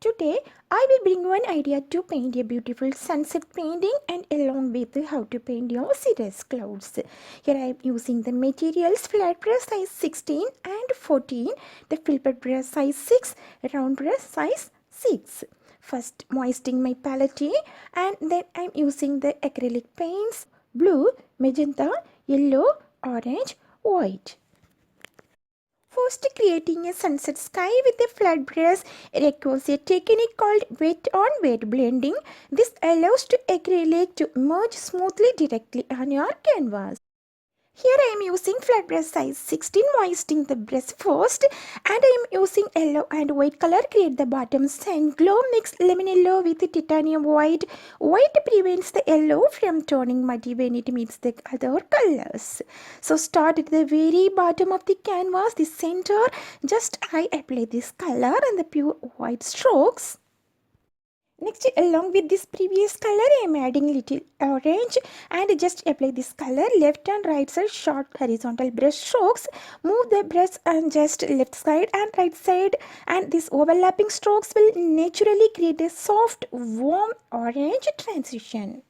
Today, I will bring one idea to paint a beautiful sunset painting and along with how to paint your cirrus clouds. Here I am using the materials flat brush size 16 and 14, the filbert brush size 6, round brush size 6. First moistening my palette and then I am using the acrylic paints blue, magenta, yellow, orange, white. First, creating a sunset sky with a flat brush requires a technique called wet on wet blending. This allows the acrylic to merge smoothly directly on your canvas. Here I am using flat brush size 16, moistening the brush first, and I am using yellow and white color create the bottom sand glow. Mix lemon yellow with titanium white. White prevents the yellow from turning muddy when it meets the other colors. So start at the very bottom of the canvas, the center. Just I apply this color and the pure white strokes. Next, along with this previous color, I am adding little orange and just apply this color left and right side short horizontal brush strokes. Move the brush and just left side and right side, and these overlapping strokes will naturally create a soft warm orange transition.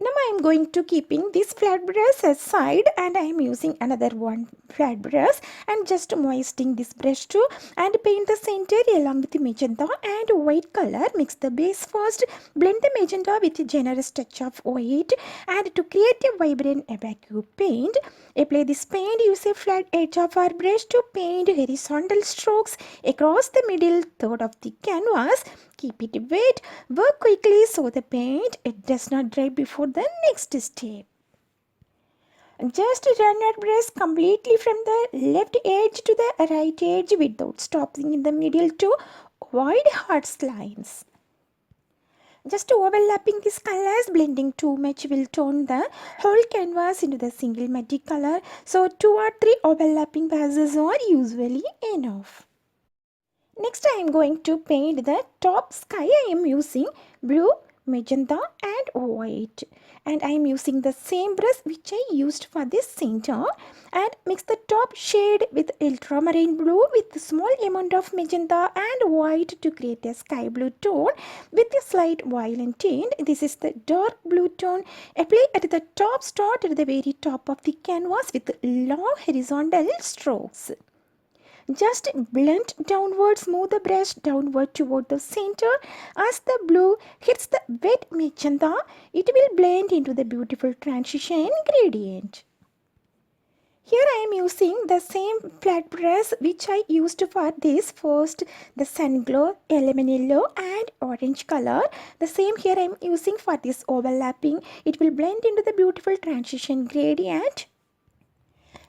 Now I am going to keeping this flat brush aside and I am using another one flat brush and just moistening this brush too and paint the center along with the magenta and white color. Mix the base first, blend the magenta with a generous touch of white and to create a vibrant opaque paint, apply this paint. Use a flat edge of our brush to paint horizontal strokes across the middle third of the canvas. Keep it wet, work quickly so the paint it does not dry before the next step. Just run your brush completely from the left edge to the right edge without stopping in the middle to avoid harsh lines. Just overlapping these colors, blending too much will turn the whole canvas into the single muddy color. So 2 or 3 overlapping passes are usually enough. Next, I am going to paint the top sky. I am using blue, magenta and white. And I am using the same brush which I used for this center. And mix the top shade with ultramarine blue with a small amount of magenta and white to create a sky blue tone with a slight violet tint. This is the dark blue tone. Apply at the top, start at the very top of the canvas with long horizontal strokes. Just blend downwards, move the brush downward toward the center. As the blue hits the wet magenta, it will blend into the beautiful transition gradient. Here I am using the same flat brush which I used for this first, the sun glow, lemon yellow and orange color. The same here I am using for this overlapping. It will blend into the beautiful transition gradient.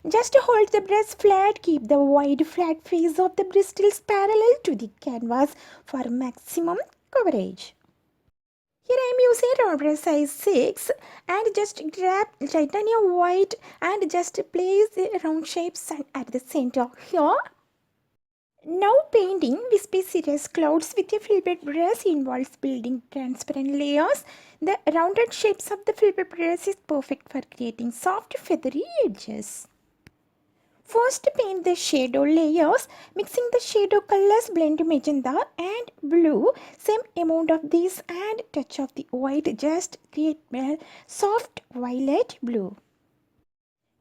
Just hold the brush flat, keep the wide flat face of the bristles parallel to the canvas for maximum coverage. Here I am using round brush size 6 and just grab titanium white and just place the round shapes at the center here. Now painting wispy cirrus clouds with a filbert brush involves building transparent layers. The rounded shapes of the filbert brush is perfect for creating soft feathery edges. First, paint the shadow layers. Mixing the shadow colors, blend magenta and blue. Same amount of these and touch of the white. Just create a soft violet blue.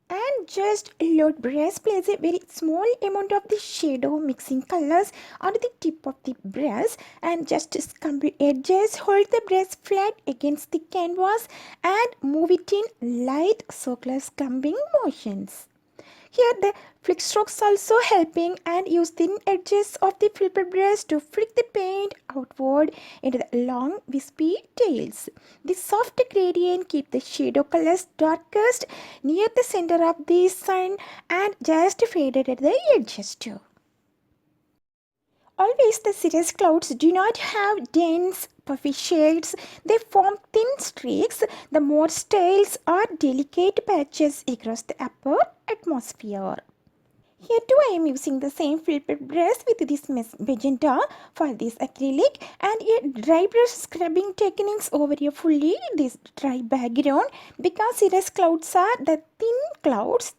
And just load brush. Place a very small amount of the shadow mixing colors on the tip of the brush and just scrub the edges. Hold the brush flat against the canvas and move it in light circular scrubbing motions. Here the flick strokes also helping and use thin edges of the filbert brush to flick the paint outward into the long wispy tails. This soft gradient keep the shadow colors darkest near the center of the sun and just faded at the edges too. Always the cirrus clouds do not have dense puffy shades. They form thin streaks. The more tails are delicate patches across the upper atmosphere. Here too I am using the same filbert brush with this magenta for this acrylic and a dry brush scrubbing techniques over a fully this dry background because cirrus clouds are the thin clouds.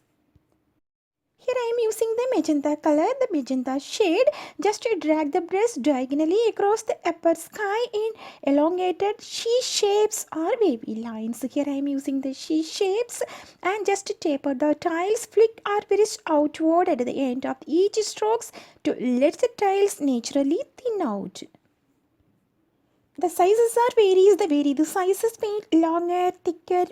Here I am using the magenta color, the magenta shade. Just to drag the brush diagonally across the upper sky in elongated she-shapes or wavy lines. Here I am using the she-shapes and just to taper the tiles, flick or brush outward at the end of each strokes to let the tiles naturally thin out. The sizes are varies. The sizes paint longer, thicker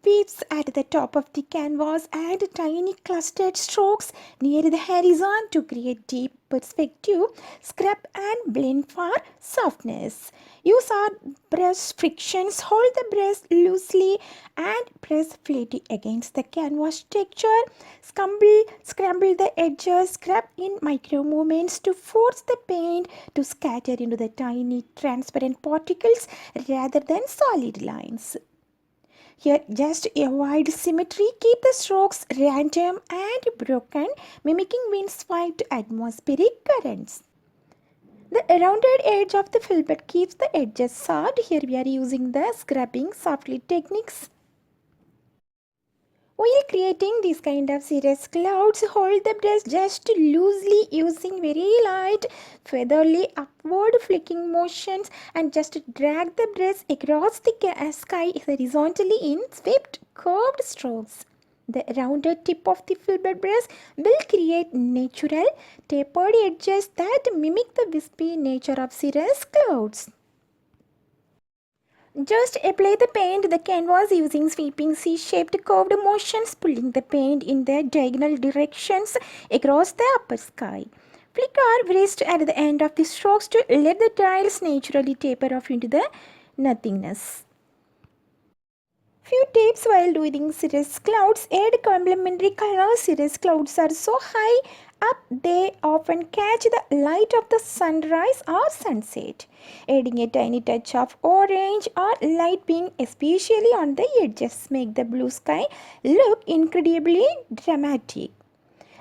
waves at the top of the canvas and tiny clustered strokes near the horizon to create deep perspective, scrub and blend for softness. Use our brush frictions. Hold the brush loosely and press flatly against the canvas texture. Scramble the edges. Scrub in micro movements to force the paint to scatter into the tiny transparent particles rather than solid lines. Here, just avoid symmetry. Keep the strokes random and broken, mimicking windswept atmospheric currents. The rounded edge of the filbert keeps the edges soft. Here we are using the scrubbing softly techniques. While creating this kind of cirrus clouds, hold the brush just loosely using very light, featherly upward flicking motions and just drag the brush across the sky horizontally in swift curved strokes. The rounded tip of the filbert brush will create natural, tapered edges that mimic the wispy nature of cirrus clouds. Just apply the paint to the canvas using sweeping C-shaped curved motions, pulling the paint in the diagonal directions across the upper sky. Flick or wrist at the end of the strokes to let the tiles naturally taper off into the nothingness. Few tips while doing cirrus clouds. Add complementary colors. Cirrus clouds are so high up they often catch the light of the sunrise or sunset. Adding a tiny touch of orange or light pink, especially on the edges, make the blue sky look incredibly dramatic.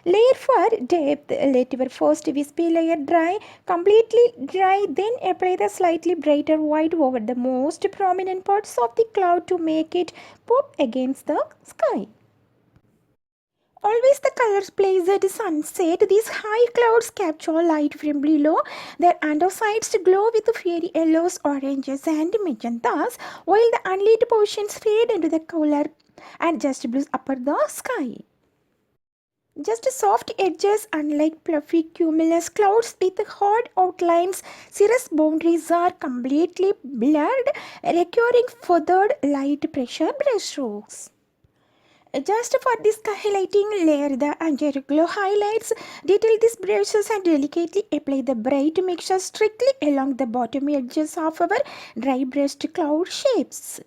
Layer for depth. Let your first wispy layer dry, completely dry, then apply the slightly brighter white over the most prominent parts of the cloud to make it pop against the sky. Always the colors placed at sunset. These high clouds capture light from below. Their undersides glow with fiery yellows, oranges and magentas, while the unlit portions fade into the color and just blues upper the sky. Just soft edges, unlike fluffy cumulus clouds with hard outlines, cirrus boundaries are completely blurred, requiring further light pressure brushstrokes. Just for this highlighting layer, the Glow highlights. Detail these brushes and delicately apply the bright mixture strictly along the bottom edges of our dry brushed cloud shapes.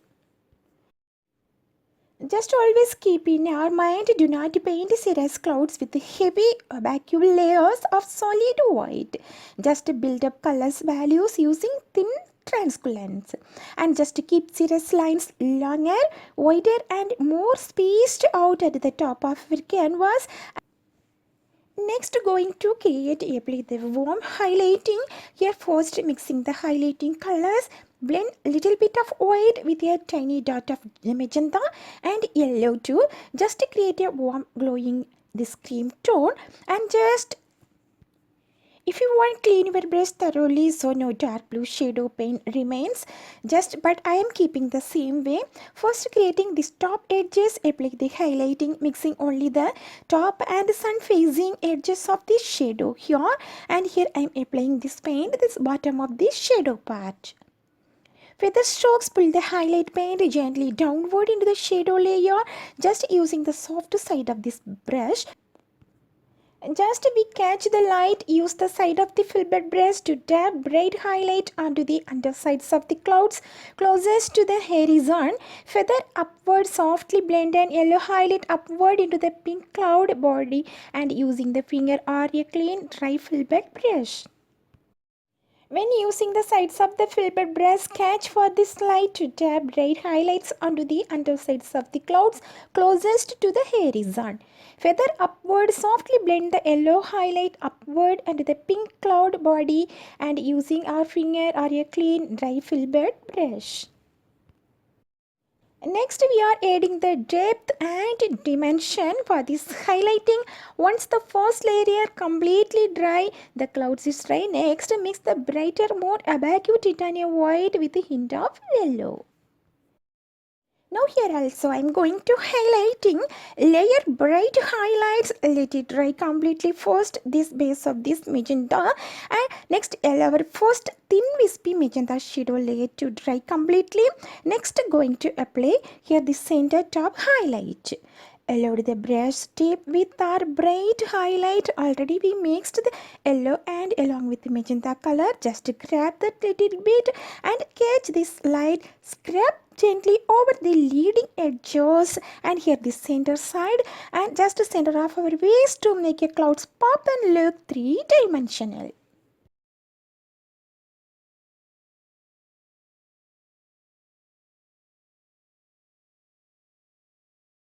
Just always keep in our mind, do not paint cirrus clouds with heavy opaque layers of solid white. Just build up colors values using thin transcolants. And just keep cirrus lines longer, wider and more spaced out at the top of your canvas. Next, going to apply the warm highlighting. Here first mixing the highlighting colors. Blend little bit of white with a tiny dot of magenta and yellow too. Just to create a warm glowing this cream tone. And just if you want clean your brush thoroughly so no dark blue shadow paint remains, but I am keeping the same way. First creating these top edges, apply the highlighting, mixing only the top and sun facing edges of this shadow here, and here I am applying this paint, this bottom of this shadow part. With the strokes, pull the highlight paint gently downward into the shadow layer, just using the soft side of this brush. Just we catch the light, use the side of the filbert brush to dab bright highlight onto the undersides of the clouds closest to the horizon. Feather upward, softly blend an yellow highlight upward into the pink cloud body and using the finger or a clean dry filbert brush. When using the sides of the filbert brush, catch for this light to dab bright highlights onto the undersides of the clouds closest to the horizon. Feather upward, softly blend the yellow highlight upward under the pink cloud body and using our finger or a clean dry filbert brush. Next, we are adding the depth and dimension for this highlighting. Once the first layer completely dry, the clouds is dry. Next, mix the brighter, more opaque titanium white with a hint of yellow. Now here also I am going to highlighting layer bright highlights. Let it dry completely first this base of this magenta, and next allow our first thin wispy magenta shadow layer to dry completely. Next going to apply here the center top highlight. Allowed the brush tip with our bright highlight. Already we mixed the yellow and along with the magenta color. Just grab that little bit and catch this light. Scrub gently over the leading edges and here the center side and just center of our waist to make a clouds pop and look three-dimensional.